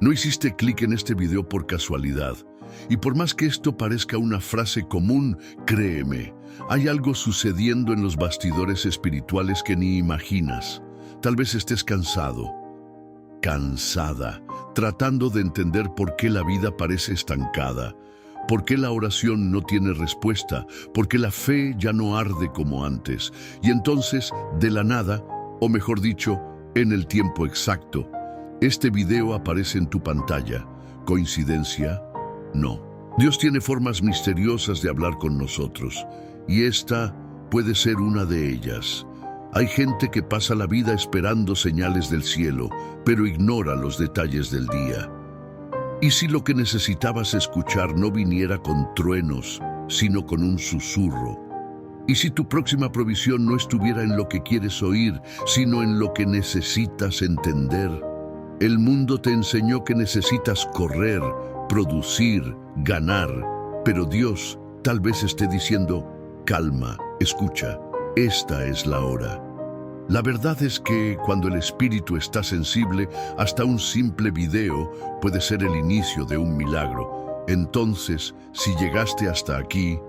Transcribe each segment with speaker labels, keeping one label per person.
Speaker 1: No hiciste clic en este video por casualidad. Y por más que esto parezca una frase común, créeme, hay algo sucediendo en los bastidores espirituales que ni imaginas. Tal vez estés cansado, cansada, tratando de entender por qué la vida parece estancada, por qué la oración no tiene respuesta, por qué la fe ya no arde como antes. Y entonces, de la nada, o mejor dicho, en el tiempo exacto, este video aparece en tu pantalla. ¿Coincidencia? No. Dios tiene formas misteriosas de hablar con nosotros, y esta puede ser una de ellas. Hay gente que pasa la vida esperando señales del cielo, pero ignora los detalles del día. ¿Y si lo que necesitabas escuchar no viniera con truenos, sino con un susurro? ¿Y si tu próxima provisión no estuviera en lo que quieres oír, sino en lo que necesitas entender? El mundo te enseñó que necesitas correr, producir, ganar, pero Dios tal vez esté diciendo, calma, escucha, esta es la hora. La verdad es que cuando el espíritu está sensible, hasta un simple video puede ser el inicio de un milagro. Entonces, si llegaste hasta aquí,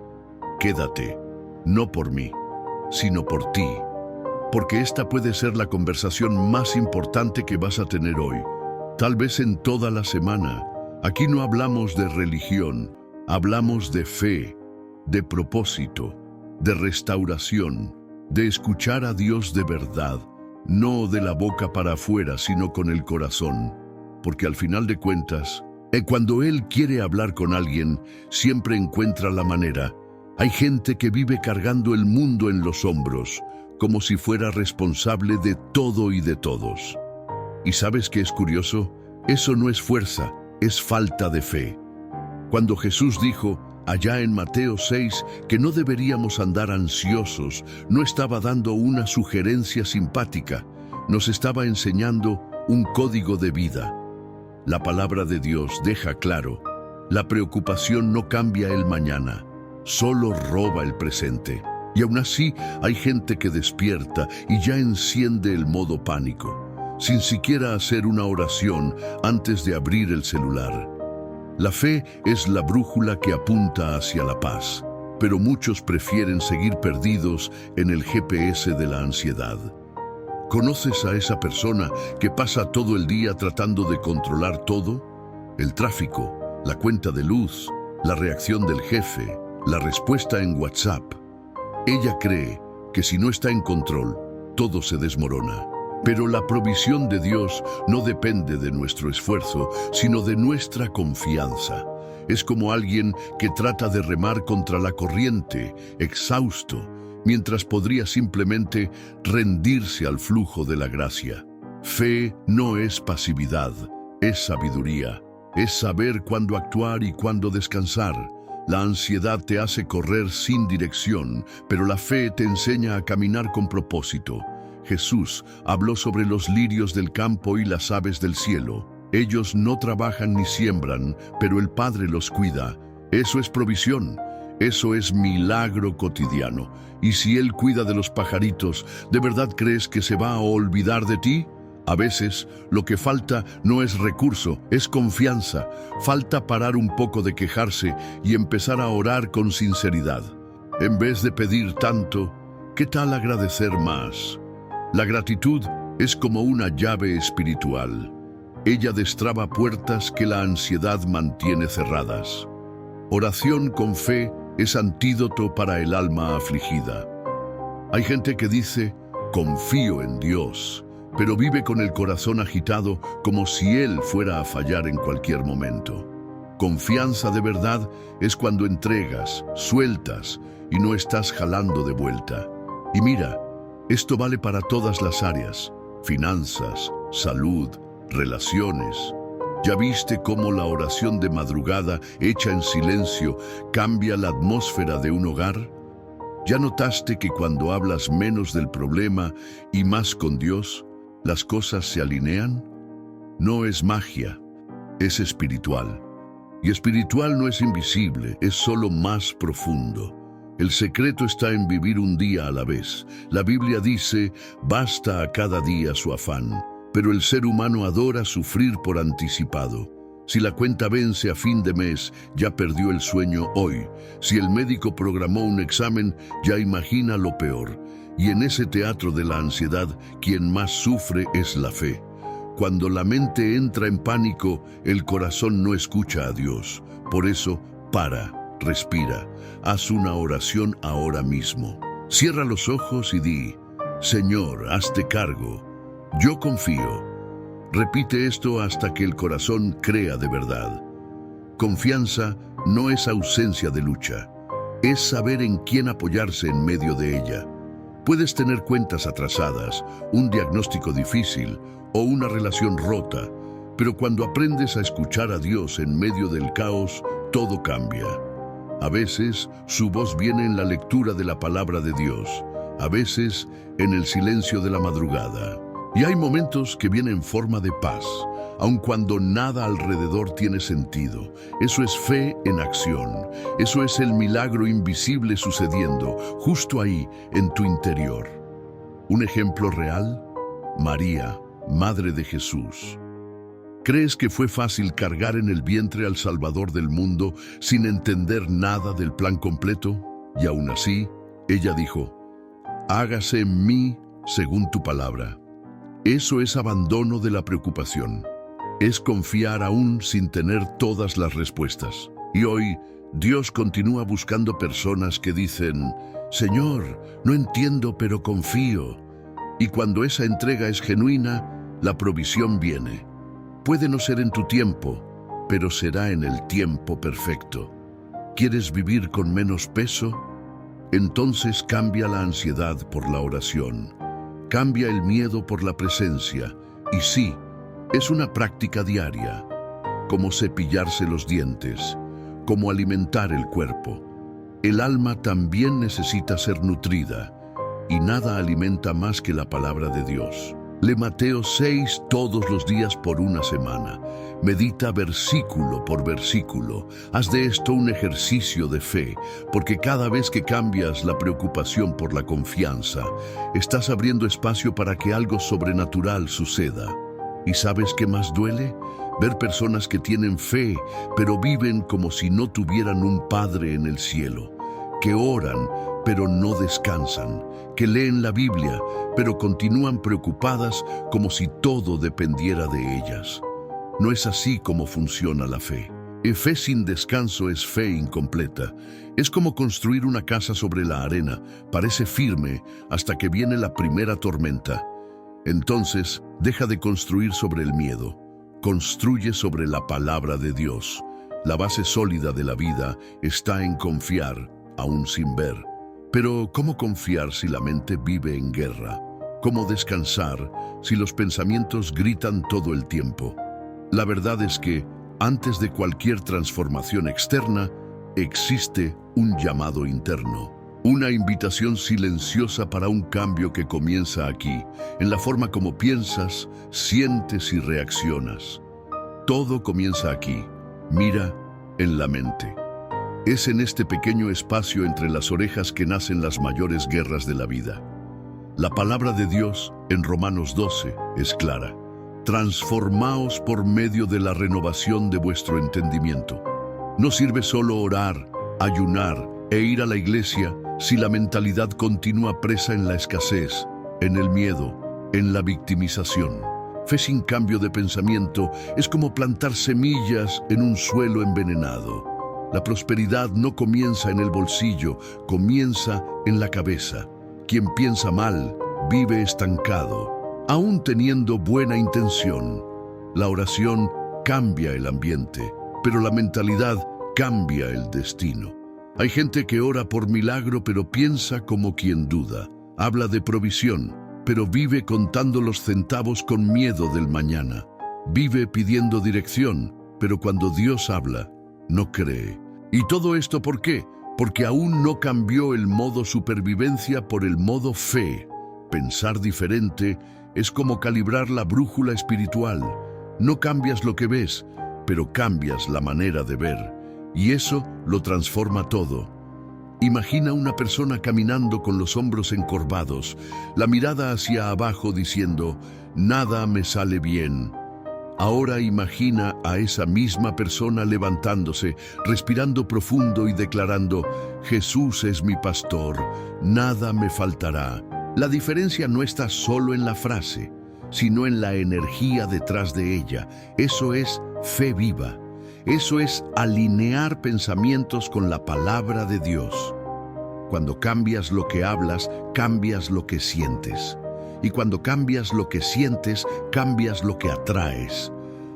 Speaker 1: quédate, no por mí, sino por ti. Porque esta puede ser la conversación más importante que vas a tener hoy, tal vez en toda la semana. Aquí no hablamos de religión, hablamos de fe, de propósito, de restauración, de escuchar a Dios de verdad, no de la boca para afuera, sino con el corazón. Porque al final de cuentas, cuando Él quiere hablar con alguien, siempre encuentra la manera. Hay gente que vive cargando el mundo en los hombros, como si fuera responsable de todo y de todos. ¿Y sabes qué es curioso? Eso no es fuerza, es falta de fe. Cuando Jesús dijo, allá en Mateo 6, que no deberíamos andar ansiosos, no estaba dando una sugerencia simpática, nos estaba enseñando un código de vida. La palabra de Dios deja claro, la preocupación no cambia el mañana, solo roba el presente. Y aún así hay gente que despierta y ya enciende el modo pánico, sin siquiera hacer una oración antes de abrir el celular. La fe es la brújula que apunta hacia la paz, pero muchos prefieren seguir perdidos en el GPS de la ansiedad. ¿Conoces a esa persona que pasa todo el día tratando de controlar todo? El tráfico, la cuenta de luz, la reacción del jefe, la respuesta en WhatsApp. Ella cree que si no está en control, todo se desmorona. Pero la provisión de Dios no depende de nuestro esfuerzo, sino de nuestra confianza. Es como alguien que trata de remar contra la corriente, exhausto, mientras podría simplemente rendirse al flujo de la gracia. Fe no es pasividad, es sabiduría. Es saber cuándo actuar y cuándo descansar. La ansiedad te hace correr sin dirección, pero la fe te enseña a caminar con propósito. Jesús habló sobre los lirios del campo y las aves del cielo. Ellos no trabajan ni siembran, pero el Padre los cuida. Eso es provisión. Eso es milagro cotidiano. Y si Él cuida de los pajaritos, ¿de verdad crees que se va a olvidar de ti? A veces, lo que falta no es recurso, es confianza. Falta parar un poco de quejarse y empezar a orar con sinceridad. En vez de pedir tanto, ¿qué tal agradecer más? La gratitud es como una llave espiritual. Ella destraba puertas que la ansiedad mantiene cerradas. Oración con fe es antídoto para el alma afligida. Hay gente que dice, confío en Dios, pero vive con el corazón agitado como si Él fuera a fallar en cualquier momento. Confianza de verdad es cuando entregas, sueltas y no estás jalando de vuelta. Y mira, esto vale para todas las áreas, finanzas, salud, relaciones. ¿Ya viste cómo la oración de madrugada, hecha en silencio, cambia la atmósfera de un hogar? ¿Ya notaste que cuando hablas menos del problema y más con Dios, las cosas se alinean? No es magia, es espiritual. Y espiritual no es invisible, es solo más profundo. El secreto está en vivir un día a la vez. La Biblia dice, basta a cada día su afán. pero el ser humano adora sufrir por anticipado. Si la cuenta vence a fin de mes, ya perdió el sueño hoy. Si el médico programó un examen, ya imagina lo peor. Y en ese teatro de la ansiedad, quien más sufre es la fe. Cuando la mente entra en pánico, el corazón no escucha a Dios. Por eso, para, respira, haz una oración ahora mismo. Cierra los ojos y di: Señor, hazte cargo. Yo confío. Repite esto hasta que el corazón crea de verdad. Confianza no es ausencia de lucha, es saber en quién apoyarse en medio de ella. Puedes tener cuentas atrasadas, un diagnóstico difícil o una relación rota, pero cuando aprendes a escuchar a Dios en medio del caos, todo cambia. A veces, su voz viene en la lectura de la palabra de Dios, a veces en el silencio de la madrugada. Y hay momentos que vienen en forma de paz, aun cuando nada alrededor tiene sentido. Eso es fe en acción. Eso es el milagro invisible sucediendo justo ahí, en tu interior. Un ejemplo real: María, Madre de Jesús. ¿Crees que fue fácil cargar en el vientre al Salvador del mundo sin entender nada del plan completo? Y aún así, ella dijo: hágase en mí según tu palabra. Eso es abandono de la preocupación. Es confiar aún sin tener todas las respuestas. Y hoy, Dios continúa buscando personas que dicen: Señor, no entiendo, pero confío. Y cuando esa entrega es genuina, la provisión viene. Puede no ser en tu tiempo, pero será en el tiempo perfecto. ¿Quieres vivir con menos peso? Entonces cambia la ansiedad por la oración. Cambia el miedo por la presencia. Y sí, es una práctica diaria, como cepillarse los dientes, como alimentar el cuerpo. El alma también necesita ser nutrida, y nada alimenta más que la palabra de Dios. Lee Mateo 6 todos los días por una semana. Medita versículo por versículo. Haz de esto un ejercicio de fe, porque cada vez que cambias la preocupación por la confianza, estás abriendo espacio para que algo sobrenatural suceda. ¿Y sabes qué más duele? Ver personas que tienen fe, pero viven como si no tuvieran un Padre en el cielo, que oran, pero no descansan, que leen la Biblia, pero continúan preocupadas como si todo dependiera de ellas. No es así como funciona la fe. Fe sin descanso es fe incompleta. Es como construir una casa sobre la arena. Parece firme hasta que viene la primera tormenta. Entonces, deja de construir sobre el miedo. Construye sobre la palabra de Dios. La base sólida de la vida está en confiar, aún sin ver. Pero, ¿cómo confiar si la mente vive en guerra? ¿Cómo descansar si los pensamientos gritan todo el tiempo? La verdad es que, antes de cualquier transformación externa, existe un llamado interno. Una invitación silenciosa para un cambio que comienza aquí, en la forma como piensas, sientes y reaccionas. Todo comienza aquí. Mira, en la mente. Es en este pequeño espacio entre las orejas que nacen las mayores guerras de la vida. La palabra de Dios, en Romanos 12, es clara. Transformaos por medio de la renovación de vuestro entendimiento. No sirve solo orar, ayunar e ir a la iglesia si la mentalidad continúa presa en la escasez, en el miedo, en la victimización. Fe sin cambio de pensamiento es como plantar semillas en un suelo envenenado. La prosperidad no comienza en el bolsillo, comienza en la cabeza. Quien piensa mal, vive estancado, aún teniendo buena intención. La oración cambia el ambiente, pero la mentalidad cambia el destino. Hay gente que ora por milagro, pero piensa como quien duda. Habla de provisión, pero vive contando los centavos con miedo del mañana. Vive pidiendo dirección, pero cuando Dios habla, no cree. ¿Y todo esto por qué? Porque aún no cambió el modo supervivencia por el modo fe. Pensar diferente es como calibrar la brújula espiritual. No cambias lo que ves, pero cambias la manera de ver. Y eso lo transforma todo. Imagina una persona caminando con los hombros encorvados, la mirada hacia abajo diciendo: nada me sale bien. Ahora imagina a esa misma persona levantándose, respirando profundo y declarando: Jesús es mi pastor, nada me faltará. La diferencia no está solo en la frase, sino en la energía detrás de ella. Eso es fe viva. Eso es alinear pensamientos con la palabra de Dios. Cuando cambias lo que hablas, cambias lo que sientes. Y cuando cambias lo que sientes, cambias lo que atraes.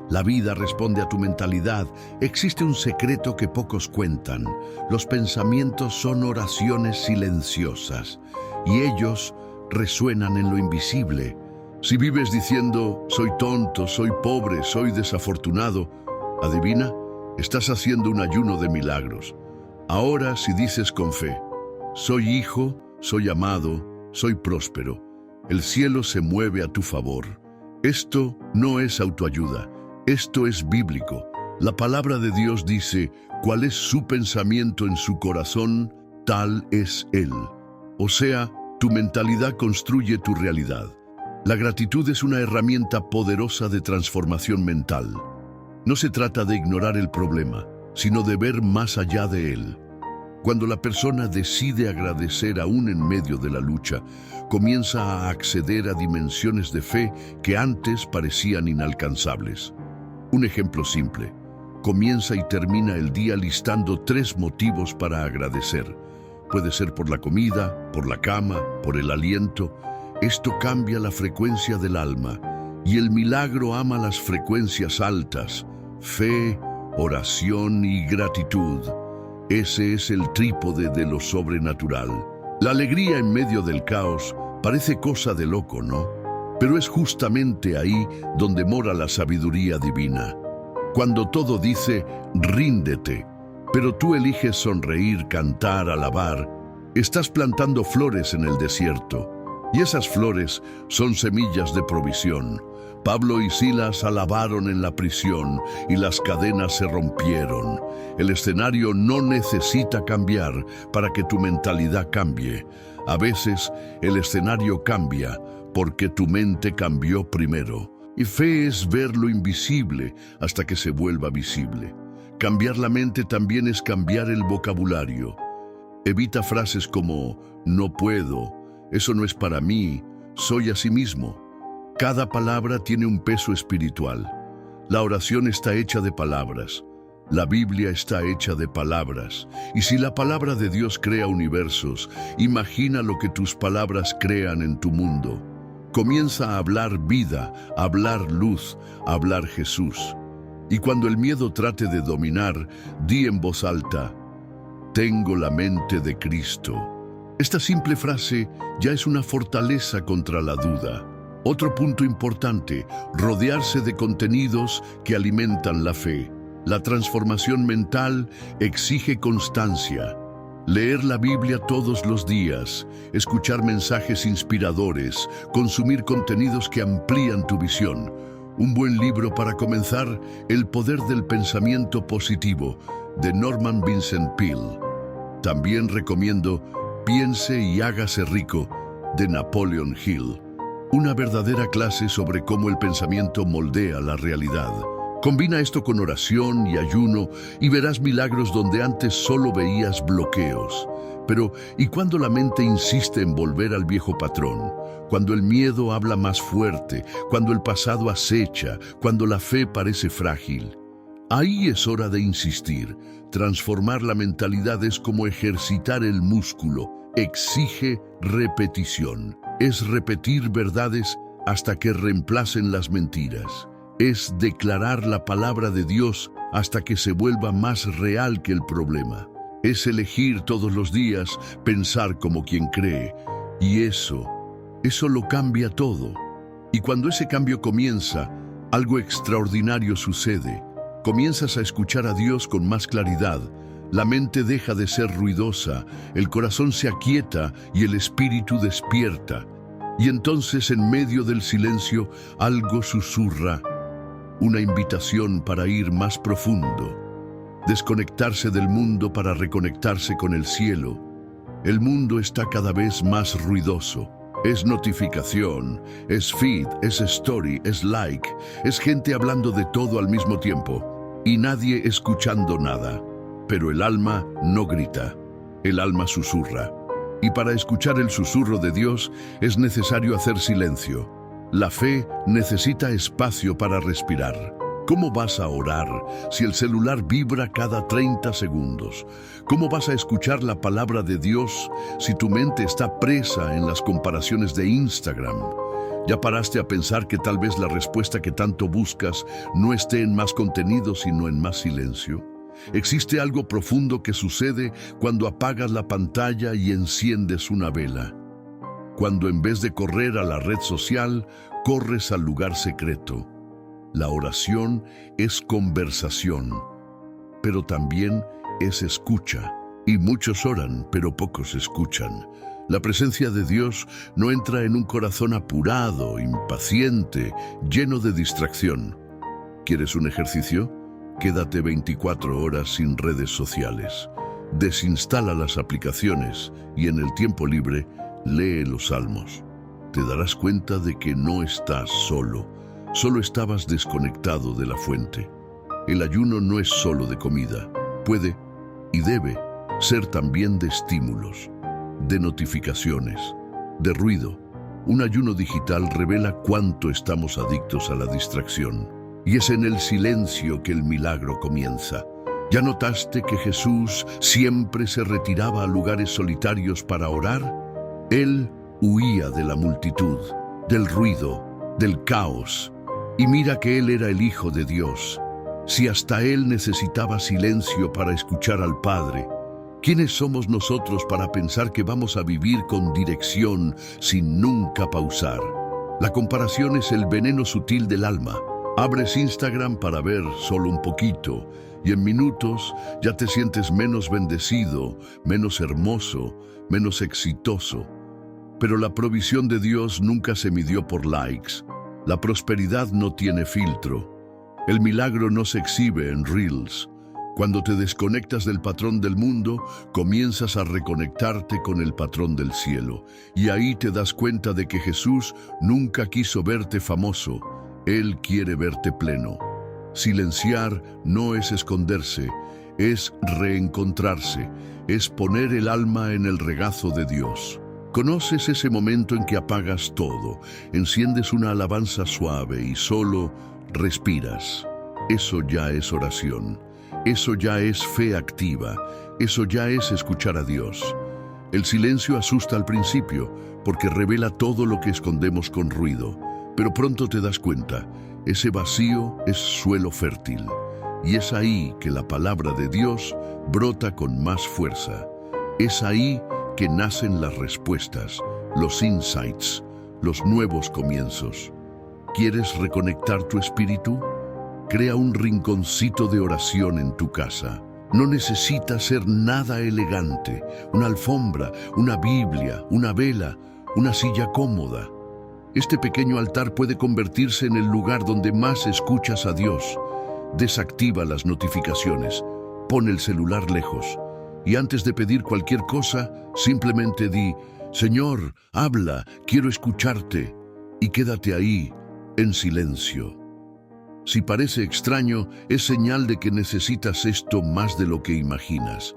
Speaker 1: La vida responde a tu mentalidad. Existe un secreto que pocos cuentan. Los pensamientos son oraciones silenciosas y ellos resuenan en lo invisible. Si vives diciendo: soy tonto, soy pobre, soy desafortunado, adivina, estás haciendo un ayuno de milagros. Ahora, si dices con fe: soy hijo, soy amado, soy próspero, el cielo se mueve a tu favor. Esto no es autoayuda, esto es bíblico. La palabra de Dios dice: cuál es su pensamiento en su corazón, tal es él. O sea, tu mentalidad construye tu realidad. La gratitud es una herramienta poderosa de transformación mental. No se trata de ignorar el problema, sino de ver más allá de él. Cuando la persona decide agradecer aún en medio de la lucha, comienza a acceder a dimensiones de fe que antes parecían inalcanzables. Un ejemplo simple: comienza y termina el día listando 3 motivos para agradecer. Puede ser por la comida, por la cama, por el aliento. Esto cambia la frecuencia del alma, y el milagro ama las frecuencias altas: fe, oración y gratitud. Ese es el trípode de lo sobrenatural. La alegría en medio del caos parece cosa de loco, ¿no? Pero es justamente ahí donde mora la sabiduría divina. Cuando todo dice: ríndete, pero tú eliges sonreír, cantar, alabar, estás plantando flores en el desierto. Y esas flores son semillas de provisión. Pablo y Silas alabaron en la prisión y las cadenas se rompieron. El escenario no necesita cambiar para que tu mentalidad cambie. A veces el escenario cambia porque tu mente cambió primero. Y fe es ver lo invisible hasta que se vuelva visible. Cambiar la mente también es cambiar el vocabulario. Evita frases como: no puedo, eso no es para mí, soy así mismo. Cada palabra tiene un peso espiritual. La oración está hecha de palabras. La Biblia está hecha de palabras. Y si la palabra de Dios crea universos, imagina lo que tus palabras crean en tu mundo. Comienza a hablar vida, a hablar luz, a hablar Jesús. Y cuando el miedo trate de dominar, di en voz alta: tengo la mente de Cristo. Esta simple frase ya es una fortaleza contra la duda. Otro punto importante: rodearse de contenidos que alimentan la fe. La transformación mental exige constancia. Leer la Biblia todos los días, escuchar mensajes inspiradores, consumir contenidos que amplían tu visión. Un buen libro para comenzar: El poder del pensamiento positivo, de Norman Vincent Peale. También recomiendo Piense y hágase rico, de Napoleon Hill. Una verdadera clase sobre cómo el pensamiento moldea la realidad. Combina esto con oración y ayuno y verás milagros donde antes solo veías bloqueos. Pero, ¿y cuando la mente insiste en volver al viejo patrón? Cuando el miedo habla más fuerte, cuando el pasado acecha, cuando la fe parece frágil. Ahí es hora de insistir. Transformar la mentalidad es como ejercitar el músculo. Exige repetición. Es repetir verdades hasta que reemplacen las mentiras. Es declarar la palabra de Dios hasta que se vuelva más real que el problema. Es elegir todos los días pensar como quien cree. Y eso lo cambia todo. Y cuando ese cambio comienza, algo extraordinario sucede. Comienzas a escuchar a Dios con más claridad. La mente deja de ser ruidosa, el corazón se aquieta y el espíritu despierta. Y entonces, en medio del silencio, algo susurra, una invitación para ir más profundo. Desconectarse del mundo para reconectarse con el cielo. El mundo está cada vez más ruidoso. Es notificación, es feed, es story, es like, es gente hablando de todo al mismo tiempo y nadie escuchando nada. Pero el alma no grita, el alma susurra. Y para escuchar el susurro de Dios es necesario hacer silencio. La fe necesita espacio para respirar. ¿Cómo vas a orar si el celular vibra cada 30 segundos? ¿Cómo vas a escuchar la palabra de Dios si tu mente está presa en las comparaciones de Instagram? ¿Ya paraste a pensar que tal vez la respuesta que tanto buscas no esté en más contenido sino en más silencio? Existe algo profundo que sucede cuando apagas la pantalla y enciendes una vela. Cuando en vez de correr a la red social, corres al lugar secreto. La oración es conversación, pero también es escucha. Y muchos oran, pero pocos escuchan. La presencia de Dios no entra en un corazón apurado, impaciente, lleno de distracción. ¿Quieres un ejercicio? Quédate 24 horas sin redes sociales. Desinstala las aplicaciones y en el tiempo libre lee los salmos. Te darás cuenta de que no estás solo. Solo estabas desconectado de la fuente. El ayuno no es solo de comida. Puede y debe ser también de estímulos, de notificaciones, de ruido. Un ayuno digital revela cuánto estamos adictos a la distracción. Y es en el silencio que el milagro comienza. ¿Ya notaste que Jesús siempre se retiraba a lugares solitarios para orar? Él huía de la multitud, del ruido, del caos. Y mira que Él era el Hijo de Dios. Si hasta Él necesitaba silencio para escuchar al Padre, ¿quiénes somos nosotros para pensar que vamos a vivir con dirección sin nunca pausar? La comparación es el veneno sutil del alma. Abres Instagram para ver solo un poquito y en minutos ya te sientes menos bendecido, menos hermoso, menos exitoso. Pero la provisión de Dios nunca se midió por likes. La prosperidad no tiene filtro. El milagro no se exhibe en Reels. Cuando te desconectas del patrón del mundo, comienzas a reconectarte con el patrón del cielo. Y ahí te das cuenta de que Jesús nunca quiso verte famoso. Él quiere verte pleno. Silenciar no es esconderse, es reencontrarse, es poner el alma en el regazo de Dios. ¿Conoces ese momento en que apagas todo, enciendes una alabanza suave y solo respiras? Eso ya es oración, eso ya es fe activa, eso ya es escuchar a Dios. El silencio asusta al principio porque revela todo lo que escondemos con ruido, pero pronto te das cuenta, ese vacío es suelo fértil y es ahí que la palabra de Dios brota con más fuerza. Es ahí que nacen las respuestas, los insights, los nuevos comienzos. ¿Quieres reconectar tu espíritu? Crea un rinconcito de oración en tu casa. No necesita ser nada elegante, una alfombra, una Biblia, una vela, una silla cómoda. Este pequeño altar puede convertirse en el lugar donde más escuchas a Dios. Desactiva las notificaciones, pon el celular lejos. Y antes de pedir cualquier cosa, simplemente di, Señor, habla, quiero escucharte, y quédate ahí, en silencio. Si parece extraño, es señal de que necesitas esto más de lo que imaginas.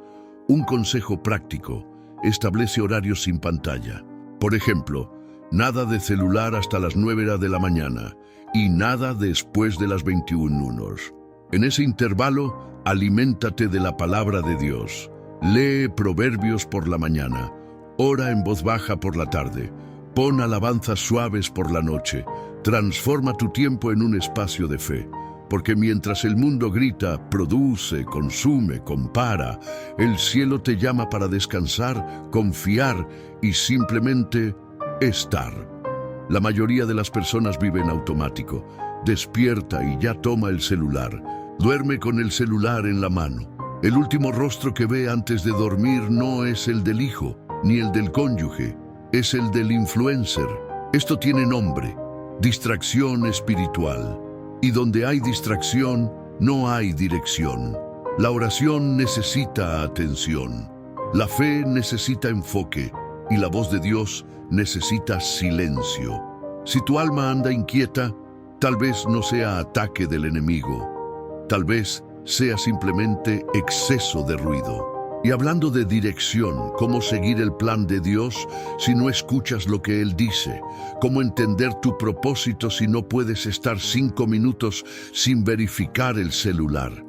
Speaker 1: Un consejo práctico, establece horarios sin pantalla. Por ejemplo, nada de celular hasta las 9 de la mañana y nada después de las 21:00. En ese intervalo, aliméntate de la palabra de Dios. Lee proverbios por la mañana, ora en voz baja por la tarde, pon alabanzas suaves por la noche, transforma tu tiempo en un espacio de fe, porque mientras el mundo grita, produce, consume, compara, el cielo te llama para descansar, confiar y simplemente estar. La mayoría de las personas vive en automático, despierta y ya toma el celular, duerme con el celular en la mano. El último rostro que ve antes de dormir no es el del hijo, ni el del cónyuge, es el del influencer. Esto tiene nombre, distracción espiritual. Y donde hay distracción, no hay dirección. La oración necesita atención. La fe necesita enfoque. y la voz de Dios necesita silencio. Si tu alma anda inquieta, tal vez no sea ataque del enemigo, tal vez sea simplemente exceso de ruido. Y hablando de dirección, cómo seguir el plan de Dios si no escuchas lo que Él dice, cómo entender tu propósito si no puedes estar 5 minutos sin verificar el celular.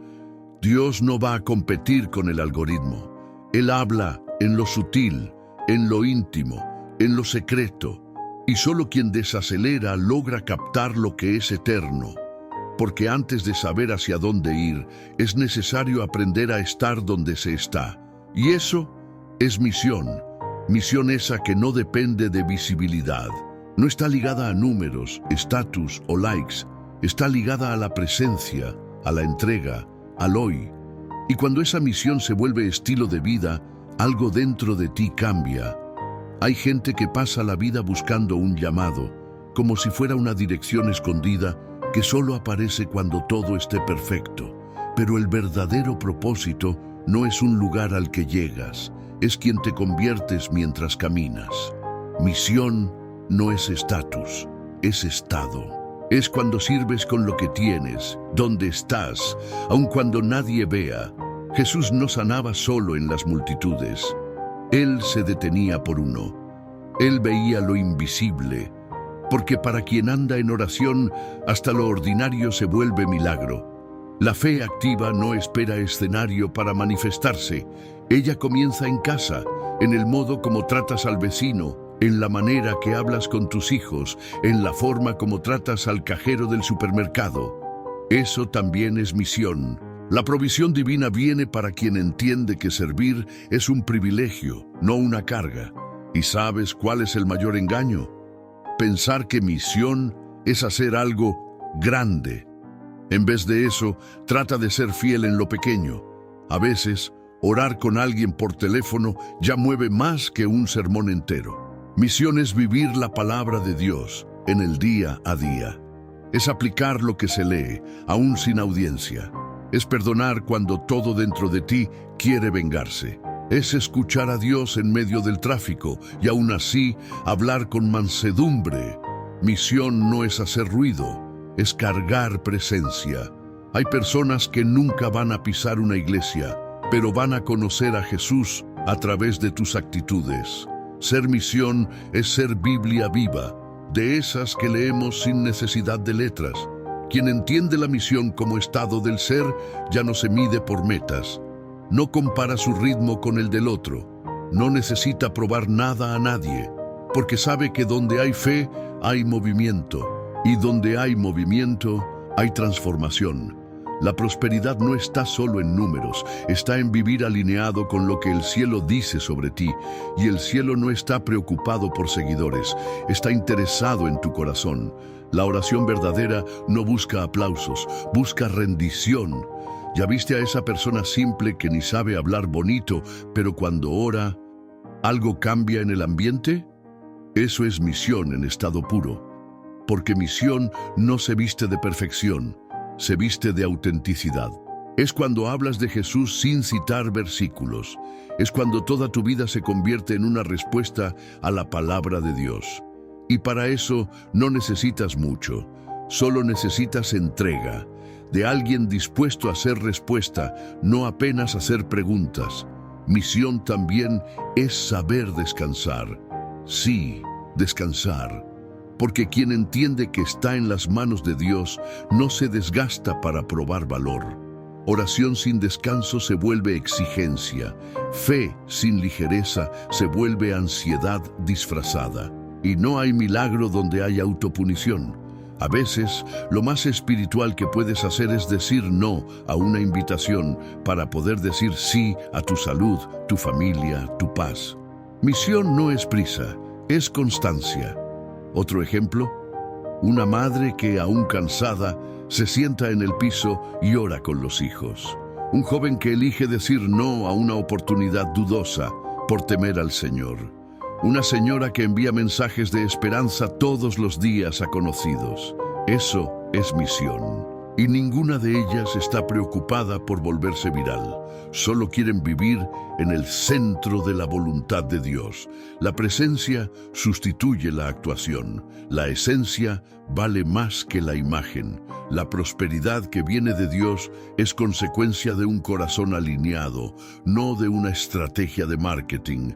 Speaker 1: Dios no va a competir con el algoritmo. Él habla en lo sutil, en lo íntimo, en lo secreto, y solo quien desacelera logra captar lo que es eterno. Porque antes de saber hacia dónde ir, es necesario aprender a estar donde se está. Y eso es misión. Misión esa que no depende de visibilidad. No está ligada a números, estatus o likes. Está ligada a la presencia, a la entrega, al hoy. Y cuando esa misión se vuelve estilo de vida, algo dentro de ti cambia. Hay gente que pasa la vida buscando un llamado, como si fuera una dirección escondida que solo aparece cuando todo esté perfecto. Pero el verdadero propósito no es un lugar al que llegas, es quien te conviertes mientras caminas. Misión no es estatus, es estado. Es cuando sirves con lo que tienes, donde estás, aun cuando nadie vea. Jesús no sanaba solo en las multitudes. Él se detenía por uno. Él veía lo invisible, porque para quien anda en oración, hasta lo ordinario se vuelve milagro. La fe activa no espera escenario para manifestarse. Ella comienza en casa, en el modo como tratas al vecino, en la manera que hablas con tus hijos, en la forma como tratas al cajero del supermercado. Eso también es misión. La provisión divina viene para quien entiende que servir es un privilegio, no una carga. ¿Y sabes cuál es el mayor engaño? Pensar que misión es hacer algo grande. En vez de eso, trata de ser fiel en lo pequeño. A veces, orar con alguien por teléfono ya mueve más que un sermón entero. Misión es vivir la palabra de Dios en el día a día. Es aplicar lo que se lee, aún sin audiencia. Es perdonar cuando todo dentro de ti quiere vengarse. Es escuchar a Dios en medio del tráfico y aún así hablar con mansedumbre. Misión no es hacer ruido, es cargar presencia. Hay personas que nunca van a pisar una iglesia, pero van a conocer a Jesús a través de tus actitudes. Ser misión es ser Biblia viva, de esas que leemos sin necesidad de letras. Quien entiende la misión como estado del ser ya no se mide por metas. No compara su ritmo con el del otro. No necesita probar nada a nadie, porque sabe que donde hay fe, hay movimiento. Y donde hay movimiento, hay transformación. La prosperidad no está solo en números, está en vivir alineado con lo que el cielo dice sobre ti. Y el cielo no está preocupado por seguidores, está interesado en tu corazón. La oración verdadera no busca aplausos, busca rendición. ¿Ya viste a esa persona simple que ni sabe hablar bonito, pero cuando ora, algo cambia en el ambiente? Eso es misión en estado puro. Porque misión no se viste de perfección, se viste de autenticidad. Es cuando hablas de Jesús sin citar versículos. Es cuando toda tu vida se convierte en una respuesta a la palabra de Dios. Y para eso no necesitas mucho, solo necesitas entrega, de alguien dispuesto a hacer respuesta, no apenas hacer preguntas. Misión también es saber descansar. Sí, descansar. Porque quien entiende que está en las manos de Dios no se desgasta para probar valor. Oración sin descanso se vuelve exigencia. Fe sin ligereza se vuelve ansiedad disfrazada. Y no hay milagro donde hay autopunición. A veces, lo más espiritual que puedes hacer es decir no a una invitación para poder decir sí a tu salud, tu familia, tu paz. Misión no es prisa, es constancia. Otro ejemplo, una madre que, aún cansada, se sienta en el piso y ora con los hijos. Un joven que elige decir no a una oportunidad dudosa por temer al Señor. Una señora que envía mensajes de esperanza todos los días a conocidos. Eso es misión. Y ninguna de ellas está preocupada por volverse viral. Solo quieren vivir en el centro de la voluntad de Dios. La presencia sustituye la actuación. La esencia vale más que la imagen. La prosperidad que viene de Dios es consecuencia de un corazón alineado, no de una estrategia de marketing.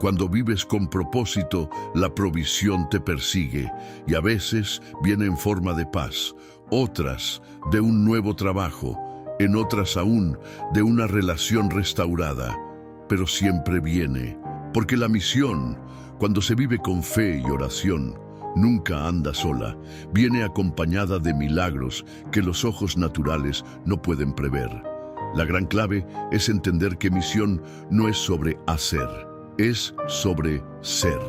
Speaker 1: Cuando vives con propósito, la provisión te persigue y a veces viene en forma de paz, otras de un nuevo trabajo, en otras aún de una relación restaurada, pero siempre viene, porque la misión, cuando se vive con fe y oración, nunca anda sola, viene acompañada de milagros que los ojos naturales no pueden prever. La gran clave es entender que misión no es sobre hacer, es sobre ser.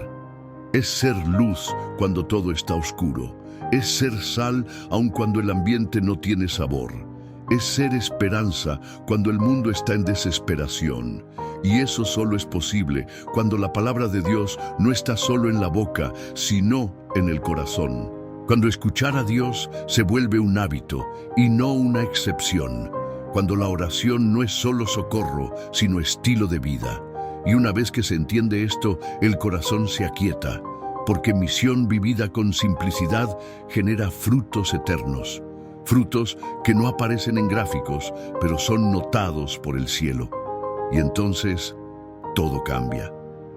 Speaker 1: Es ser luz cuando todo está oscuro. Es ser sal aun cuando el ambiente no tiene sabor. Es ser esperanza cuando el mundo está en desesperación. Y eso solo es posible cuando la palabra de Dios no está solo en la boca, sino en el corazón. Cuando escuchar a Dios se vuelve un hábito y no una excepción. Cuando la oración no es solo socorro, sino estilo de vida. Y una vez que se entiende esto, el corazón se aquieta, porque misión vivida con simplicidad genera frutos eternos. Frutos que no aparecen en gráficos, pero son notados por el cielo. Y entonces, todo cambia.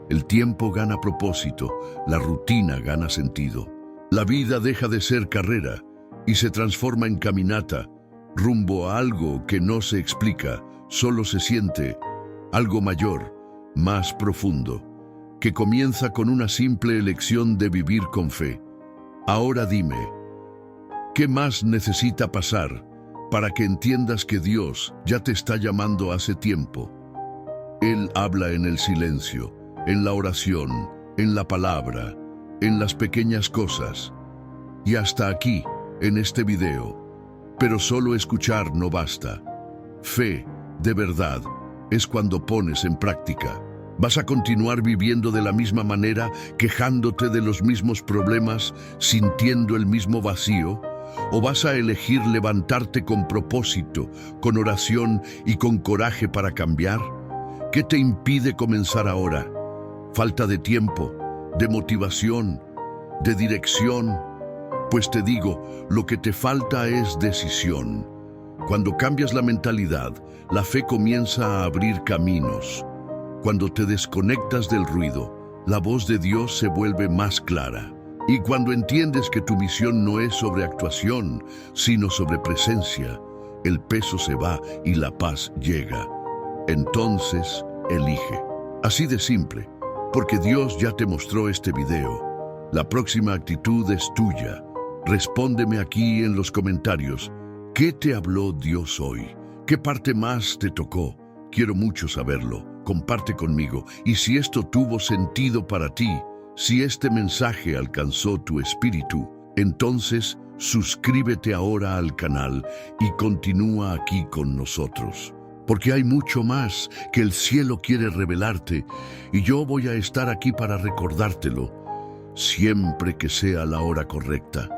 Speaker 1: El tiempo gana propósito, la rutina gana sentido. La vida deja de ser carrera y se transforma en caminata, rumbo a algo que no se explica, solo se siente, algo mayor, más profundo, que comienza con una simple elección de vivir con fe. Ahora dime, ¿qué más necesita pasar para que entiendas que Dios ya te está llamando hace tiempo? Él habla en el silencio, en la oración, en la palabra, en las pequeñas cosas. Y hasta aquí, en este video. Pero solo escuchar no basta. Fe, de verdad, es cuando pones en práctica. ¿Vas a continuar viviendo de la misma manera, quejándote de los mismos problemas, sintiendo el mismo vacío? ¿O vas a elegir levantarte con propósito, con oración y con coraje para cambiar? ¿Qué te impide comenzar ahora? ¿Falta de tiempo, de motivación, de dirección? Pues te digo, lo que te falta es decisión. Cuando cambias la mentalidad, la fe comienza a abrir caminos. Cuando te desconectas del ruido, la voz de Dios se vuelve más clara. Y cuando entiendes que tu misión no es sobre actuación, sino sobre presencia, el peso se va y la paz llega. Entonces, elige. Así de simple, porque Dios ya te mostró este video. La próxima actitud es tuya. Respóndeme aquí en los comentarios. ¿Qué te habló Dios hoy? ¿Qué parte más te tocó? Quiero mucho saberlo. Comparte conmigo. Y si esto tuvo sentido para ti, si este mensaje alcanzó tu espíritu, entonces suscríbete ahora al canal y continúa aquí con nosotros. Porque hay mucho más que el cielo quiere revelarte y yo voy a estar aquí para recordártelo, siempre que sea la hora correcta.